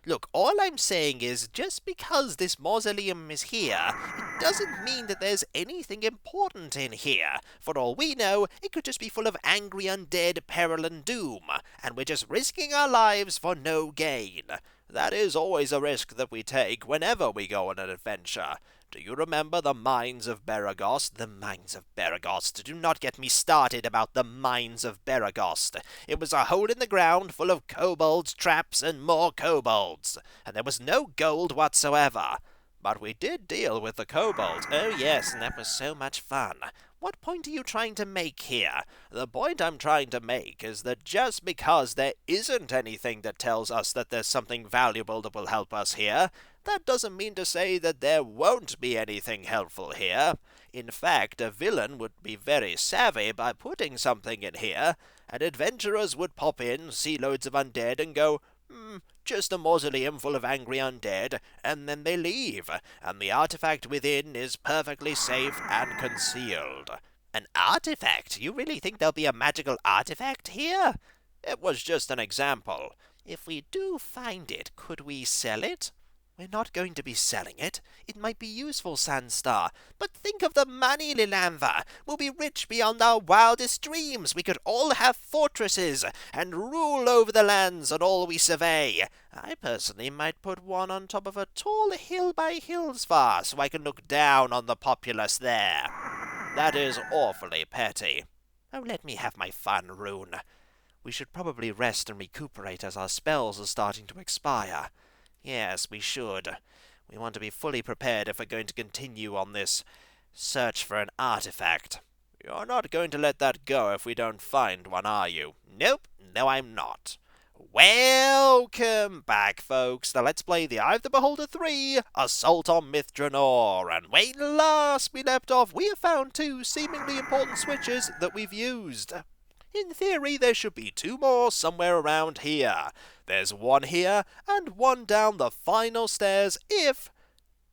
Look, all I'm saying is, just because this mausoleum is here, it doesn't mean that there's anything important in here. For all we know, it could just be full of angry undead, peril and doom, and we're just risking our lives for no gain. That is always a risk that we take whenever we go on an adventure. Do you remember the Mines of Beregost? The Mines of Beregost. Do not get me started about the Mines of Beregost. It was a hole in the ground full of kobolds, traps, and more kobolds. And there was no gold whatsoever. But we did deal with the kobolds. Oh yes, and that was so much fun. What point are you trying to make here? The point I'm trying to make is that just because there isn't anything that tells us that there's something valuable that will help us here, that doesn't mean to say that there won't be anything helpful here. In fact, a villain would be very savvy by putting something in here, and adventurers would pop in, see loads of undead, and go, just a mausoleum full of angry undead, and then they leave, and the artifact within is perfectly safe and concealed. An artifact? You really think there'll be a magical artifact here? It was just an example. If we do find it, could we sell it? We're not going to be selling it. It might be useful, Sandstar. But think of the money, Lilanva. We'll be rich beyond our wildest dreams. We could all have fortresses and rule over the lands and all we survey. I personally might put one on top of a tall hill by Hillsfar so I can look down on the populace there. That is awfully petty. Oh, let me have my fun, Rune. We should probably rest and recuperate as our spells are starting to expire. Yes, we should. We want to be fully prepared if we're going to continue on this search for an artifact. You're not going to let that go if we don't find one, are you? Nope, no I'm not. Welcome back, folks. Now let's play the Eye of the Beholder 3, Assault on Mithranor. And when last we left off, we have found 2 seemingly important switches that we've used. In theory, there should be 2 more somewhere around here. There's one here, and one down the final stairs if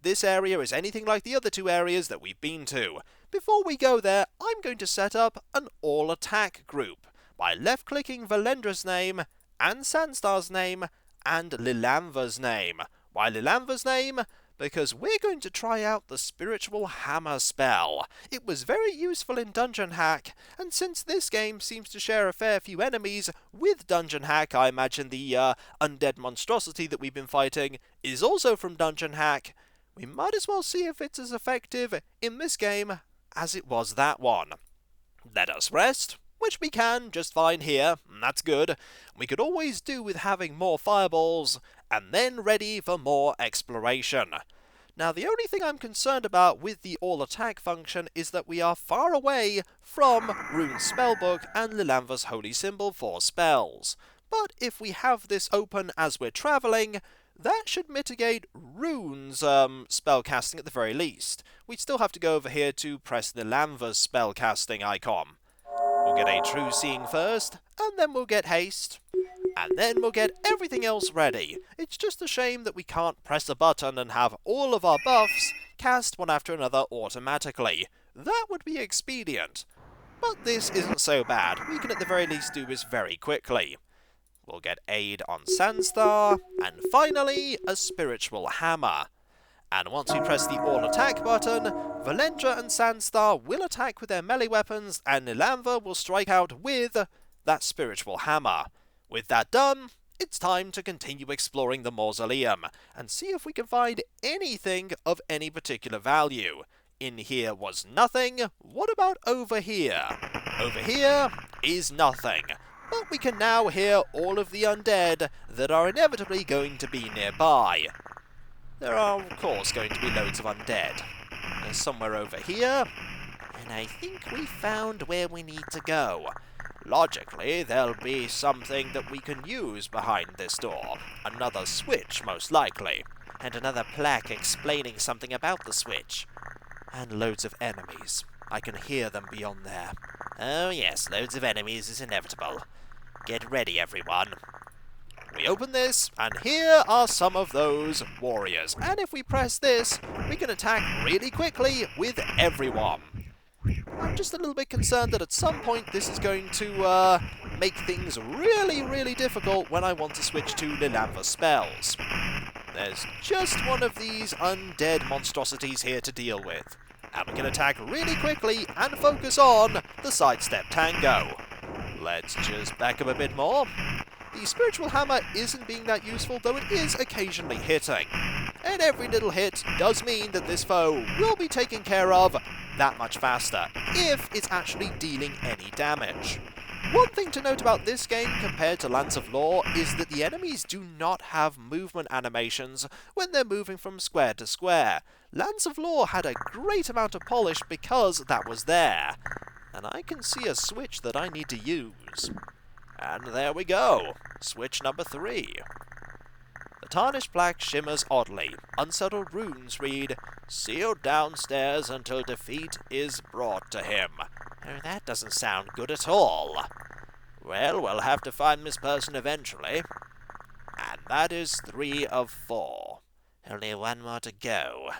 this area is anything like the other 2 areas that we've been to. Before we go there, I'm going to set up an all-attack group by left-clicking Valendra's name, and Sandstar's name, and Lilanva's name. Why Lilanva's name? Because we're going to try out the Spiritual Hammer spell. It was very useful in Dungeon Hack, and since this game seems to share a fair few enemies with Dungeon Hack, I imagine the undead monstrosity that we've been fighting is also from Dungeon Hack. We might as well see if it's as effective in this game as it was that one. Let us rest, which we can just fine here, and that's good. We could always do with having more fireballs, and then ready for more exploration. Now, the only thing I'm concerned about with the all-attack function is that we are far away from Rune's spellbook and Lilanva's holy symbol for spells. But if we have this open as we're travelling, that should mitigate Rune's spellcasting at the very least. We still have to go over here to press Lilanva's spellcasting icon. We'll get a True Seeing first, and then we'll get Haste. And then we'll get everything else ready. It's just a shame that we can't press a button and have all of our buffs cast one after another automatically. That would be expedient. But this isn't so bad. We can at the very least do this very quickly. We'll get aid on Sandstar, and finally, a Spiritual Hammer. And once we press the all-attack button, Valendra and Sandstar will attack with their melee weapons, and Lilanva will strike out with that Spiritual Hammer. With that done, it's time to continue exploring the mausoleum, and see if we can find anything of any particular value. In here was nothing. What about over here? Over here is nothing. But we can now hear all of the undead that are inevitably going to be nearby. There are, of course, going to be loads of undead. There's somewhere over here, and I think we found where we need to go. Logically, there'll be something that we can use behind this door. Another switch, most likely. And another plaque explaining something about the switch. And loads of enemies. I can hear them beyond there. Oh yes, loads of enemies is inevitable. Get ready, everyone. We open this, and here are some of those warriors. And if we press this, we can attack really quickly with everyone. I'm just a little bit concerned that at some point this is going to make things really, really difficult when I want to switch to Lilanva spells. There's just one of these undead monstrosities here to deal with, and we can attack really quickly and focus on the sidestep tango. Let's just back up a bit more. The spiritual hammer isn't being that useful, though it is occasionally hitting. And every little hit does mean that this foe will be taken care of that much faster, if it's actually dealing any damage. One thing to note about this game compared to Lance of Lore is that the enemies do not have movement animations when they're moving from square to square. Lance of Lore had a great amount of polish because that was there. And I can see a switch that I need to use. And there we go. Switch number 3. The tarnished black shimmers oddly. Unsettled runes read, "Sealed downstairs until defeat is brought to him." Oh, that doesn't sound good at all. Well, we'll have to find this person eventually. And that is 3 of 4. Only one more to go.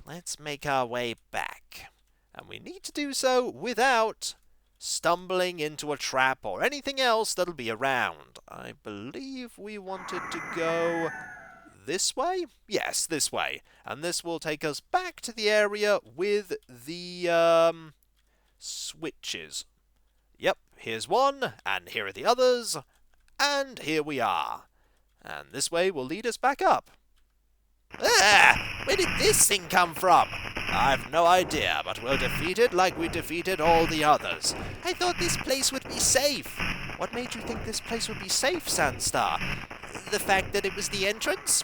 Let's make our way back. And we need to do so without stumbling into a trap or anything else that'll be around. I believe we wanted to go this way? Yes, this way. And this will take us back to the area with the switches. Yep, here's one, and here are the others, and here we are. And this way will lead us back up. Ah! Where did this thing come from? I've no idea, but we'll defeat it like we defeated all the others. I thought this place would be safe. What made you think this place would be safe, Sandstar? The fact that it was the entrance?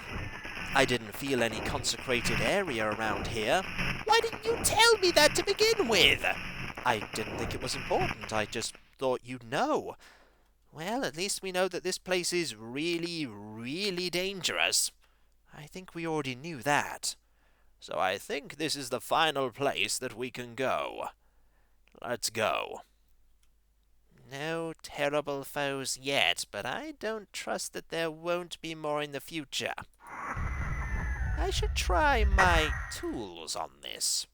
I didn't feel any consecrated area around here. Why didn't you tell me that to begin with? I didn't think it was important. I just thought you'd know. Well, at least we know that this place is really, really dangerous. I think we already knew that. So I think this is the final place that we can go. Let's go. No terrible foes yet, but I don't trust that there won't be more in the future. I should try my tools on this.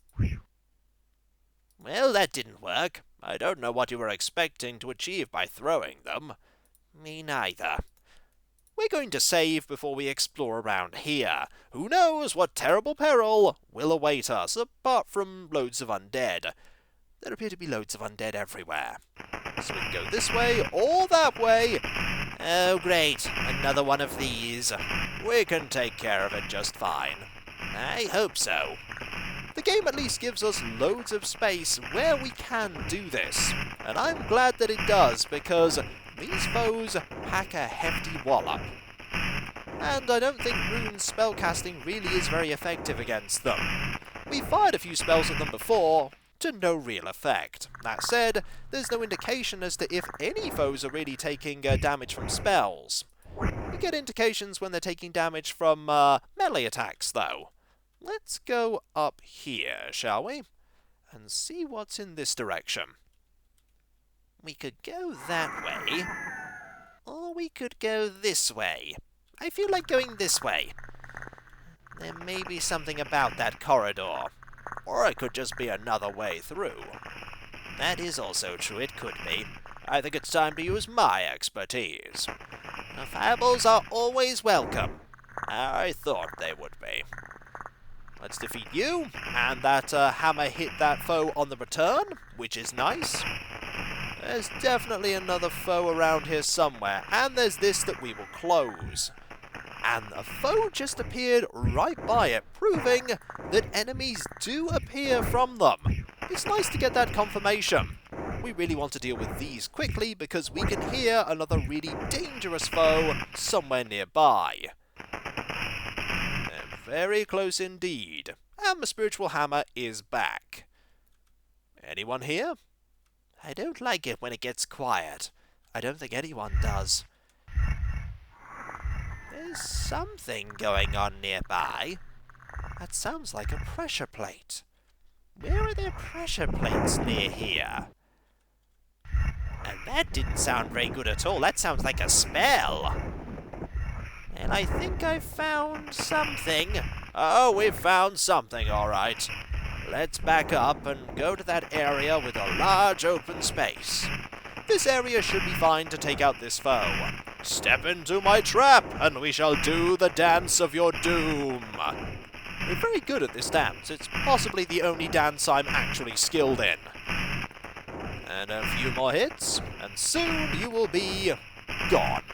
Well, that didn't work. I don't know what you were expecting to achieve by throwing them. Me neither. We're going to save before we explore around here. Who knows what terrible peril will await us, apart from loads of undead. There appear to be loads of undead everywhere. So we can go this way or that way. Oh, great. Another one of these. We can take care of it just fine. I hope so. The game at least gives us loads of space where we can do this. And I'm glad that it does, because these foes pack a hefty wallop. And I don't think rune spellcasting really is very effective against them. We fired a few spells at them before, to no real effect. That said, there's no indication as to if any foes are really taking damage from spells. We get indications when they're taking damage from melee attacks, though. Let's go up here, shall we? And see what's in this direction. We could go that way, or we could go this way. I feel like going this way. There may be something about that corridor. Or it could just be another way through. That is also true, it could be. I think it's time to use my expertise. Fireballs are always welcome. I thought they would be. Let's defeat you, and that hammer hit that foe on the return, which is nice. There's definitely another foe around here somewhere, and there's this that we will close. And a foe just appeared right by it, proving that enemies do appear from them. It's nice to get that confirmation. We really want to deal with these quickly because we can hear another really dangerous foe somewhere nearby. They're very close indeed. And the spiritual hammer is back. Anyone here? I don't like it when it gets quiet. I don't think anyone does. There's something going on nearby. That sounds like a pressure plate. Where are there pressure plates near here? And that didn't sound very good at all. That sounds like a spell. And I think I found something. Oh, we've found something, all right. Let's back up and go to that area with a large open space. This area should be fine to take out this foe. Step into my trap, and we shall do the dance of your doom. We're very good at this dance. It's possibly the only dance I'm actually skilled in. And a few more hits, and soon you will be gone.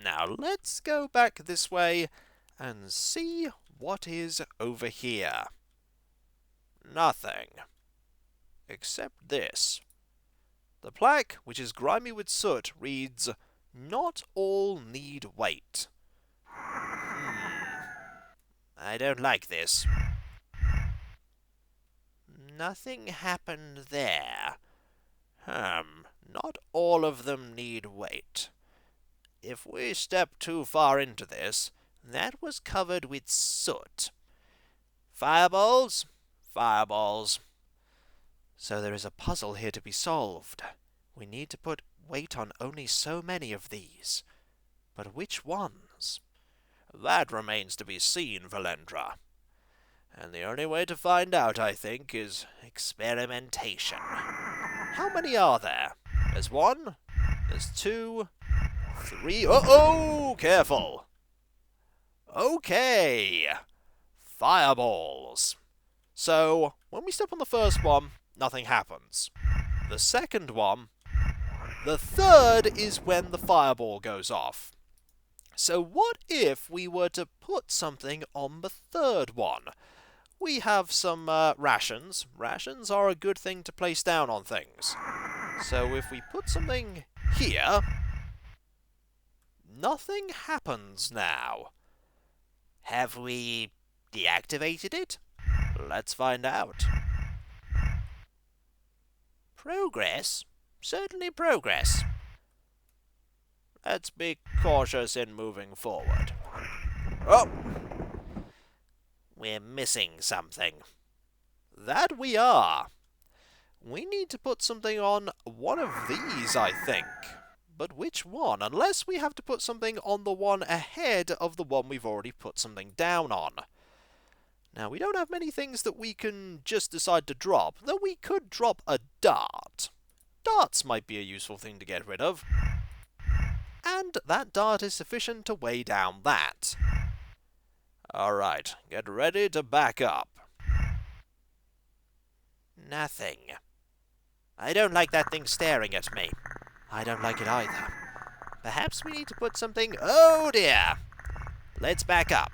Now let's go back this way and see what is over here. Nothing. Except this. The plaque, which is grimy with soot, reads, "Not all need weight." I don't like this. Nothing happened there. Not all of them need weight. If we step too far into this, that was covered with soot. Fireballs? Fireballs. So there is a puzzle here to be solved. We need to put weight on only so many of these. But which ones? That remains to be seen, Valendra. And the only way to find out, I think, is experimentation. How many are there? There's 1, there's 2, 3... Oh, careful! Okay! Fireballs. So, when we step on the first one, nothing happens. The second one... The third is when the fireball goes off. So what if we were to put something on the third one? We have some rations. Rations are a good thing to place down on things. So if we put something here... Nothing happens now. Have we deactivated it? Let's find out. Progress? Certainly progress. Let's be cautious in moving forward. Oh! We're missing something. That we are. We need to put something on one of these, I think. But which one? Unless we have to put something on the one ahead of the one we've already put something down on. Now, we don't have many things that we can just decide to drop, though we could drop a dart. Darts might be a useful thing to get rid of. And that dart is sufficient to weigh down that. Alright, get ready to back up. Nothing. I don't like that thing staring at me. I don't like it either. Perhaps we need to put something... Oh dear! Let's back up.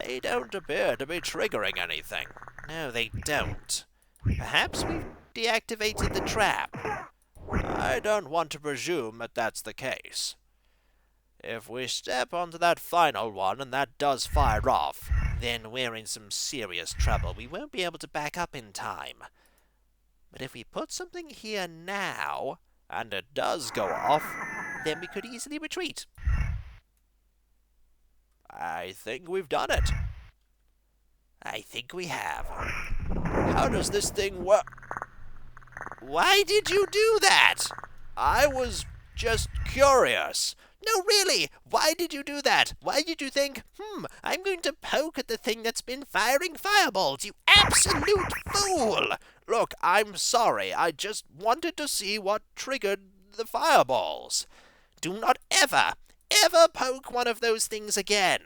They don't appear to be triggering anything. No, they don't. Perhaps we've deactivated the trap. I don't want to presume that that's the case. If we step onto that final one and that does fire off, then we're in some serious trouble. We won't be able to back up in time. But if we put something here now, and it does go off, then we could easily retreat. I think we've done it. I think we have. How does this thing work? Why did you do that? I was just curious. No, really, why did you do that? Why did you think, I'm going to poke at the thing that's been firing fireballs, you absolute fool! Look, I'm sorry, I just wanted to see what triggered the fireballs. Do not ever poke one of those things again.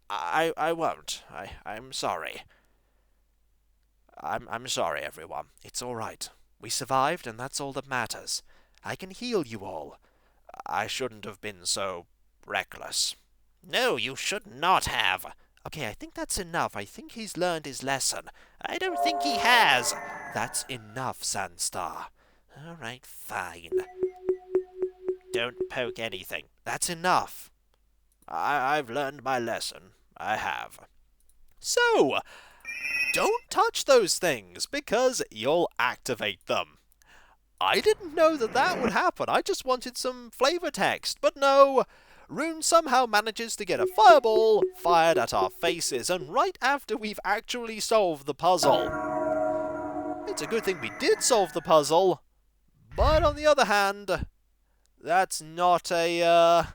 I won't. I'm sorry. I'm sorry, everyone. It's all right. We survived, and that's all that matters. I can heal you all. I shouldn't have been so reckless. No, you should not have. Okay, I think that's enough. I think he's learned his lesson. I don't think he has. That's enough, Sandstar. All right, fine. Don't poke anything. That's enough. I've learned my lesson. I have. So, don't touch those things, because you'll activate them. I didn't know that would happen. I just wanted some flavor text. But no, Rune somehow manages to get a fireball fired at our faces, and right after we've actually solved the puzzle. It's a good thing we did solve the puzzle, but on the other hand, that's not a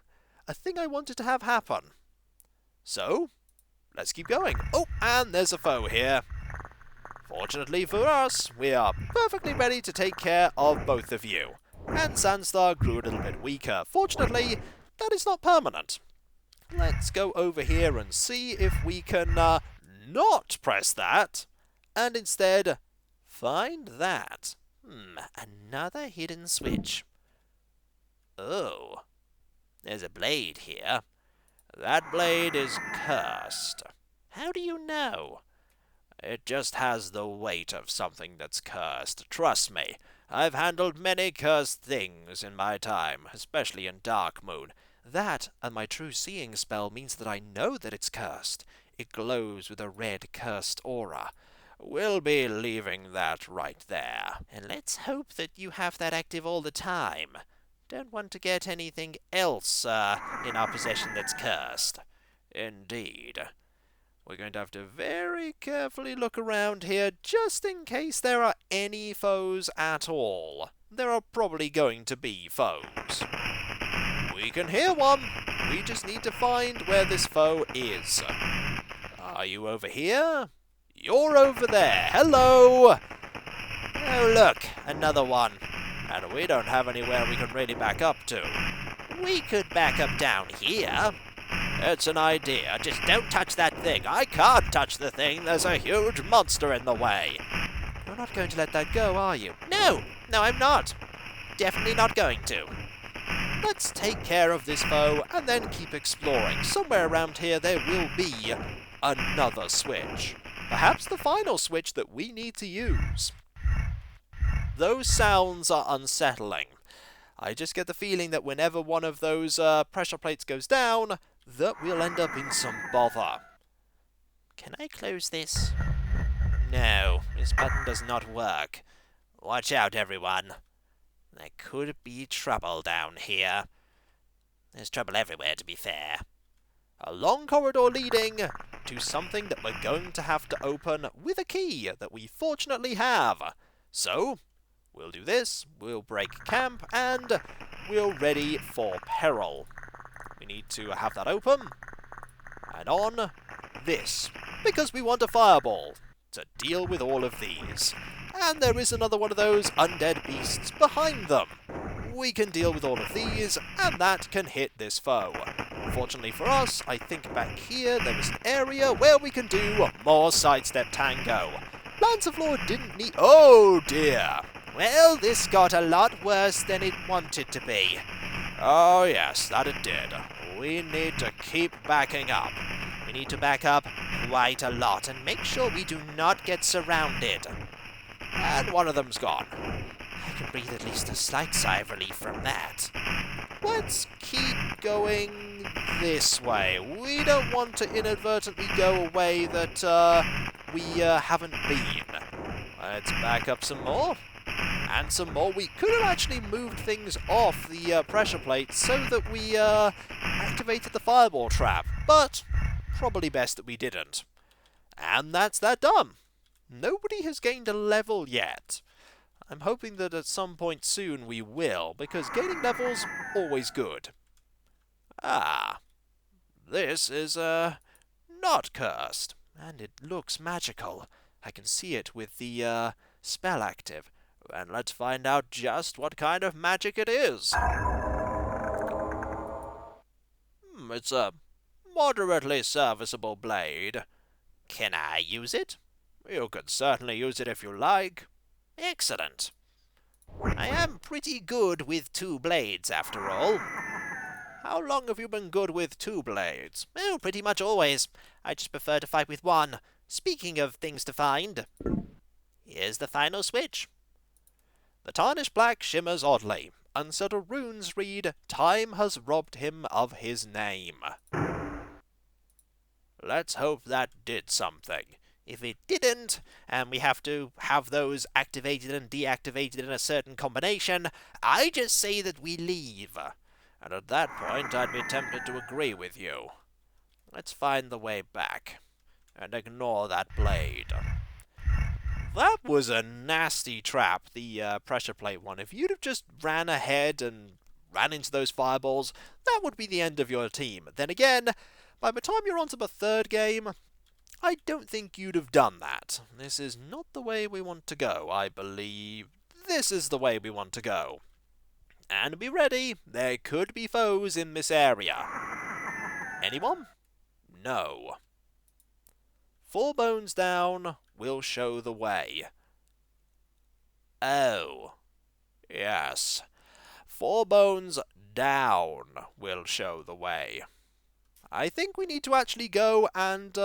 thing I wanted to have happen. So, let's keep going. Oh, and there's a foe here. Fortunately for us, we are perfectly ready to take care of both of you. And Sandstar grew a little bit weaker. Fortunately, that is not permanent. Let's go over here and see if we can not press that, and instead find that. Another hidden switch. Oh, there's a blade here. That blade is cursed. How do you know? It just has the weight of something that's cursed. Trust me, I've handled many cursed things in my time, especially in Dark Moon. That and my true seeing spell means that I know that it's cursed. It glows with a red cursed aura. We'll be leaving that right there. And let's hope that you have that active all the time. Don't want to get anything else in our possession that's cursed. Indeed. We're going to have to very carefully look around here just in case there are any foes at all. There are probably going to be foes. We can hear one. We just need to find where this foe is. Are you over here? You're over there. Hello! Oh, look, another one. And we don't have anywhere we can really back up to. We could back up down here. It's an idea. Just don't touch that thing. I can't touch the thing. There's a huge monster in the way. You're not going to let that go, are you? No, I'm not. Definitely not going to. Let's take care of this foe and then keep exploring. Somewhere around here there will be another switch. Perhaps the final switch that we need to use. Those sounds are unsettling. I just get the feeling that whenever one of those pressure plates goes down, that we'll end up in some bother. Can I close this? No, this button does not work. Watch out, everyone. There could be trouble down here. There's trouble everywhere, to be fair. A long corridor leading to something that we're going to have to open with a key that we fortunately have. So, we'll do this, we'll break camp, and we're ready for peril. We need to have that open, and on this, because we want a fireball to deal with all of these. And there is another one of those undead beasts behind them. We can deal with all of these, and that can hit this foe. Fortunately for us, I think back here there is an area where we can do more sidestep tango. Lance of Lore didn't need... Oh dear! Well, this got a lot worse than it wanted to be. Oh yes, that it did. We need to keep backing up. We need to back up quite a lot and make sure we do not get surrounded. And one of them's gone. I can breathe at least a slight sigh of relief from that. Let's keep going this way. We don't want to inadvertently go a way that we haven't been. Let's back up some more. And some more. We could have actually moved things off the pressure plate so that we activated the fireball trap. But probably best that we didn't. And that's that done. Nobody has gained a level yet. I'm hoping that at some point soon we will, because gaining levels always good. Ah, this is not cursed, and it looks magical. I can see it with the spell active, and let's find out just what kind of magic it is. It's a moderately serviceable blade. Can I use it? You can certainly use it if you like. Excellent. I am pretty good with two blades, after all. How long have you been good with two blades? Oh, pretty much always. I just prefer to fight with one. Speaking of things to find, here's the final switch. The tarnished black shimmers oddly. Unsettled runes read, "Time has robbed him of his name." Let's hope that did something. If it didn't, and we have to have those activated and deactivated in a certain combination, I just say that we leave. And at that point, I'd be tempted to agree with you. Let's find the way back, and ignore that blade. That was a nasty trap, the pressure plate one. If you'd have just ran ahead and ran into those fireballs, that would be the end of your team. Then again, by the time you're onto the third game, I don't think you'd have done that. This is not the way we want to go. I believe this is the way we want to go. And be ready, there could be foes in this area. Anyone? No. 4 bones down will show the way. Oh. Yes. 4 bones down will show the way. I think we need to actually go and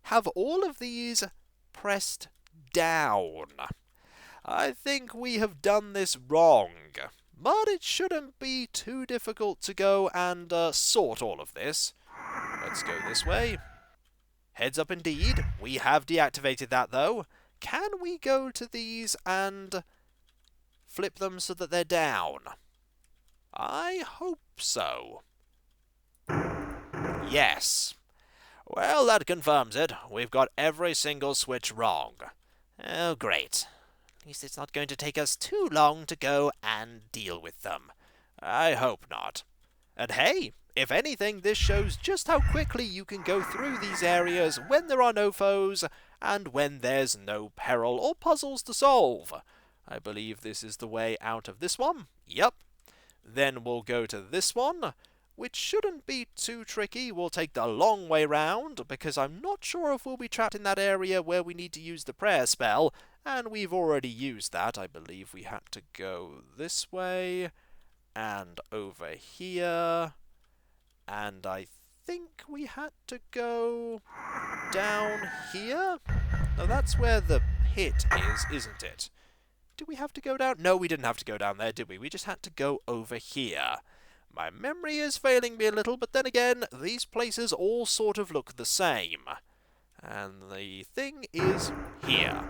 have all of these pressed down. I think we have done this wrong. But it shouldn't be too difficult to go and sort all of this. Let's go this way. Heads up indeed. We have deactivated that though. Can we go to these and flip them so that they're down? I hope so. Yes. Well, that confirms it. We've got every single switch wrong. Oh, great. At least it's not going to take us too long to go and deal with them. I hope not. And hey, if anything, this shows just how quickly you can go through these areas when there are no foes and when there's no peril or puzzles to solve. I believe this is the way out of this one. Yep. Then we'll go to this one, which shouldn't be too tricky. We'll take the long way round, because I'm not sure if we'll be trapped in that area where we need to use the prayer spell, and we've already used that. I believe we had to go this way, and over here, and I think we had to go down here? No, that's where the pit is, isn't it? Did we have to go down? No, we didn't have to go down there, did we? We just had to go over here. My memory is failing me a little, but then again, these places all sort of look the same. And the thing is here.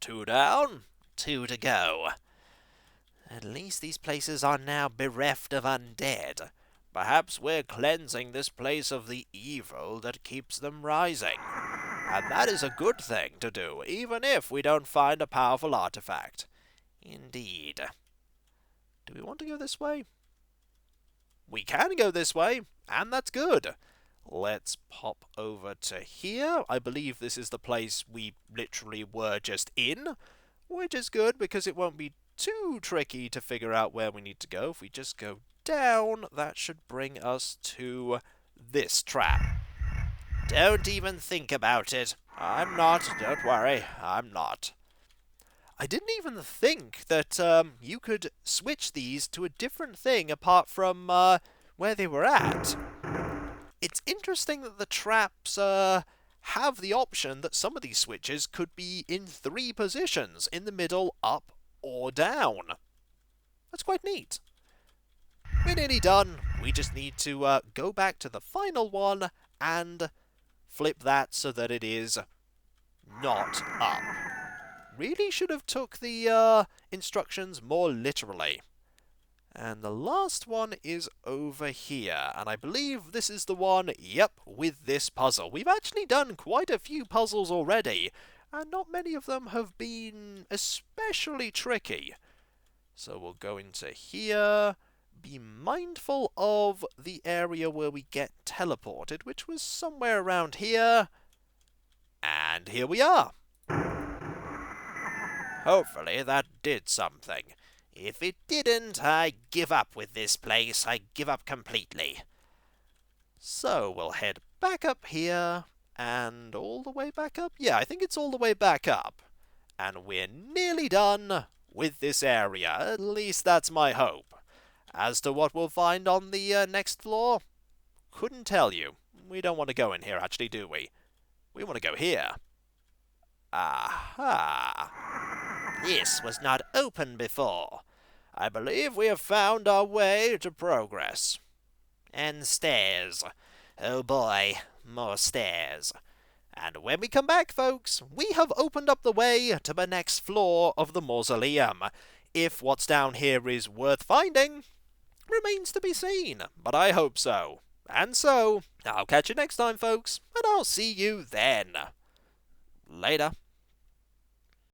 2 down, 2 to go. At least these places are now bereft of undead. Perhaps we're cleansing this place of the evil that keeps them rising. And that is a good thing to do, even if we don't find a powerful artifact. Indeed. Do we want to go this way? We can go this way, and that's good. Let's pop over to here. I believe this is the place we literally were just in, which is good because it won't be too tricky to figure out where we need to go. If we just go down, that should bring us to this trap. Don't even think about it. I'm not. Don't worry. I'm not. I didn't even think that you could switch these to a different thing apart from where they were at. It's interesting that the traps have the option that some of these switches could be in 3 positions, in the middle, up, or down. That's quite neat. We're nearly done. We just need to go back to the final one and flip that so that it is not up. Really should have took the instructions more literally. And the last one is over here, and I believe this is the one, yep, with this puzzle. We've actually done quite a few puzzles already, and not many of them have been especially tricky. So we'll go into here, be mindful of the area where we get teleported, which was somewhere around here, and here we are. Hopefully that did something. If it didn't, I give up with this place. I give up completely. So we'll head back up here, and all the way back up? Yeah, I think it's all the way back up. And we're nearly done with this area. At least that's my hope. As to what we'll find on the next floor, couldn't tell you. We don't want to go in here, actually, do we? We want to go here. Aha! This was not open before. I believe we have found our way to progress. And stairs. Oh boy, more stairs. And when we come back, folks, we have opened up the way to the next floor of the mausoleum. If what's down here is worth finding, remains to be seen, but I hope so. And so, I'll catch you next time, folks, and I'll see you then. Later.